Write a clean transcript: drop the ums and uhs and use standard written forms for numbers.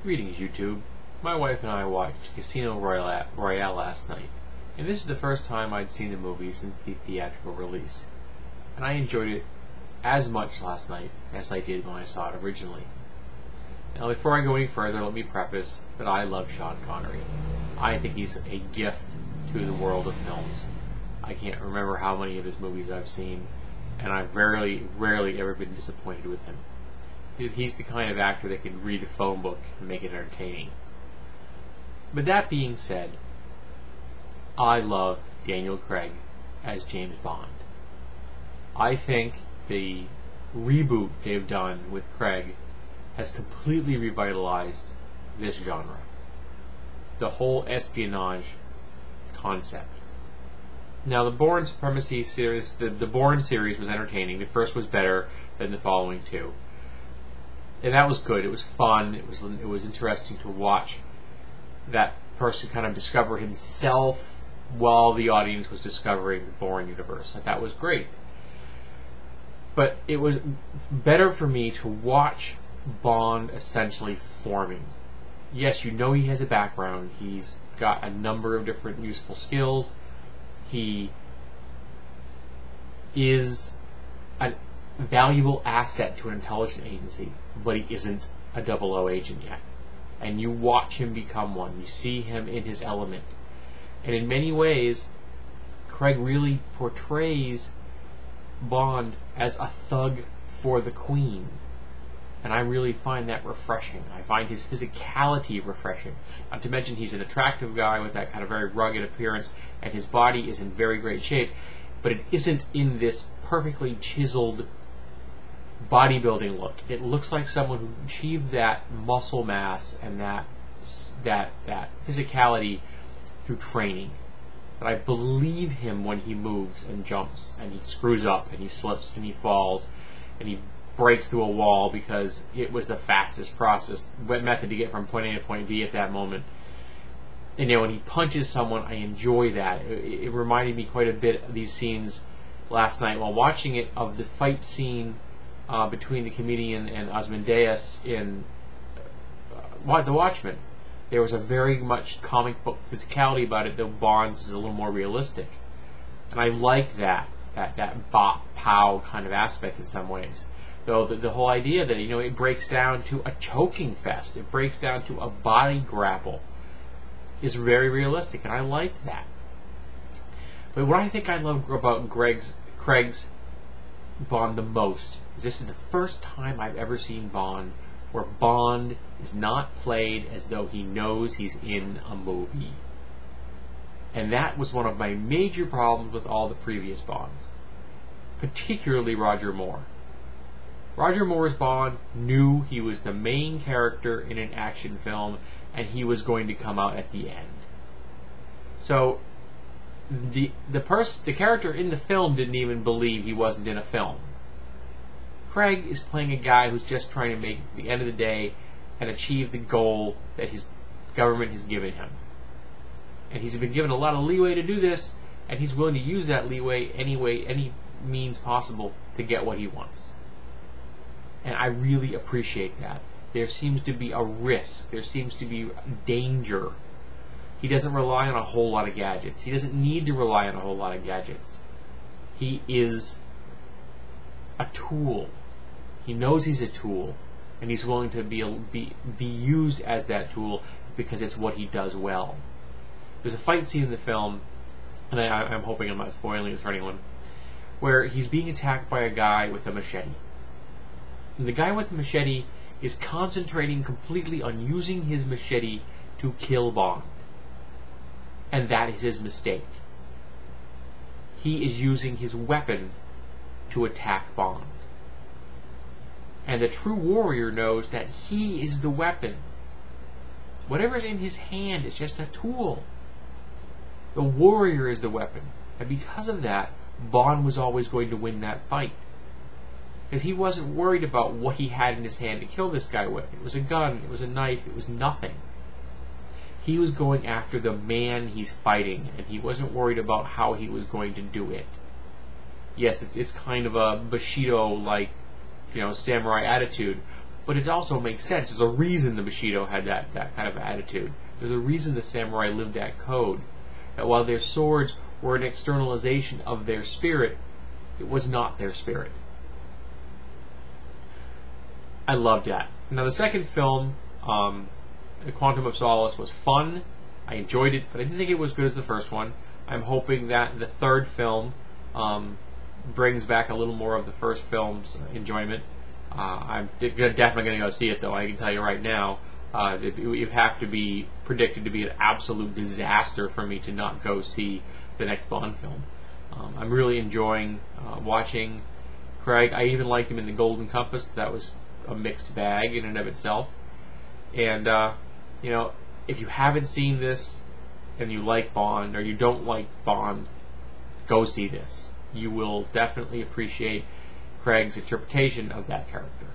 Greetings, YouTube. My wife and I watched Casino Royale last night, and this is the first time I'd seen the movie since the theatrical release, and I enjoyed it as much last night as I did when I saw it originally. Now, before I go any further, let me preface that I love Sean Connery. I think he's a gift to the world of films. I can't remember how many of his movies I've seen, and I've rarely ever been disappointed with him. He's the kind of actor that can read a phone book and make it entertaining. But that being said, I love Daniel Craig as James Bond. I think the reboot they've done with Craig has completely revitalized this genre. The whole espionage concept. Now, the Bourne Supremacy series, the Bourne series was entertaining. The first was better than the following two. And that was good. It was fun. It was interesting to watch that person kind of discover himself while the audience was discovering the Bourne universe. That was great. But it was better for me to watch Bond essentially forming. Yes, you know he has a background. He's got a number of different useful skills. He is a valuable asset to an intelligence agency, but he isn't a 00 agent yet. And you watch him become one. You see him in his element. And in many ways, Craig really portrays Bond as a thug for the Queen. And I really find that refreshing. I find his physicality refreshing. Not to mention he's an attractive guy with that kind of very rugged appearance, and his body is in very great shape, but it isn't in this perfectly chiseled bodybuilding look. It looks like someone who achieved that muscle mass and that physicality through training. But I believe him when he moves and jumps and he screws up and he slips and he falls and he breaks through a wall because it was the fastest method to get from point A to point B at that moment. And when he punches someone, I enjoy that. It reminded me quite a bit of these scenes last night while watching it, of the fight scene between the comedian and Ozymandias in The Watchmen. There was a very much comic book physicality about it, though Bond's is a little more realistic. And I like that bop, pow kind of aspect in some ways. Though the whole idea that, it breaks down to a choking fest, it breaks down to a body grapple, is very realistic, and I like that. But what I think I love about Craig's Bond the most is this is the first time I've ever seen Bond where Bond is not played as though he knows he's in a movie. And that was one of my major problems with all the previous Bonds, particularly Roger Moore. Roger Moore's Bond knew he was the main character in an action film and he was going to come out at the end. So the character in the film didn't even believe he wasn't in a film. Craig is playing a guy who's just trying to make it to the end of the day and achieve the goal that his government has given him. And he's been given a lot of leeway to do this, and he's willing to use that leeway any means possible to get what he wants. And I really appreciate that. There seems to be a risk. There seems to be danger. He doesn't rely on a whole lot of gadgets. He doesn't need to rely on a whole lot of gadgets. He is a tool. He knows he's a tool, and he's willing to be used as that tool because it's what he does well. There's a fight scene in the film, and I'm hoping I'm not spoiling this for anyone, where he's being attacked by a guy with a machete. And the guy with the machete is concentrating completely on using his machete to kill Bond. And that is his mistake. He is using his weapon to attack Bond. And the true warrior knows that he is the weapon. Whatever's in his hand is just a tool. The warrior is the weapon. And because of that, Bond was always going to win that fight. Because he wasn't worried about what he had in his hand to kill this guy with. It was a gun, it was a knife, it was nothing. He was going after the man he's fighting, and he wasn't worried about how he was going to do it. Yes, it's kind of a Bushido-like, samurai attitude, but it also makes sense. There's a reason the Bushido had that kind of attitude. There's a reason the samurai lived that code. That while their swords were an externalization of their spirit, it was not their spirit. I loved that. Now the second film, The Quantum of Solace, was fun. I enjoyed it, but I didn't think it was good as the first one. I'm hoping that the third film brings back a little more of the first film's enjoyment. I'm definitely going to go see it, though. I can tell you right now, it would have to be predicted to be an absolute disaster for me to not go see the next Bond film. I'm really enjoying watching Craig. I even liked him in The Golden Compass. That was a mixed bag in and of itself. And, you know, if you haven't seen this and you like Bond or you don't like Bond, go see this. You will definitely appreciate Craig's interpretation of that character.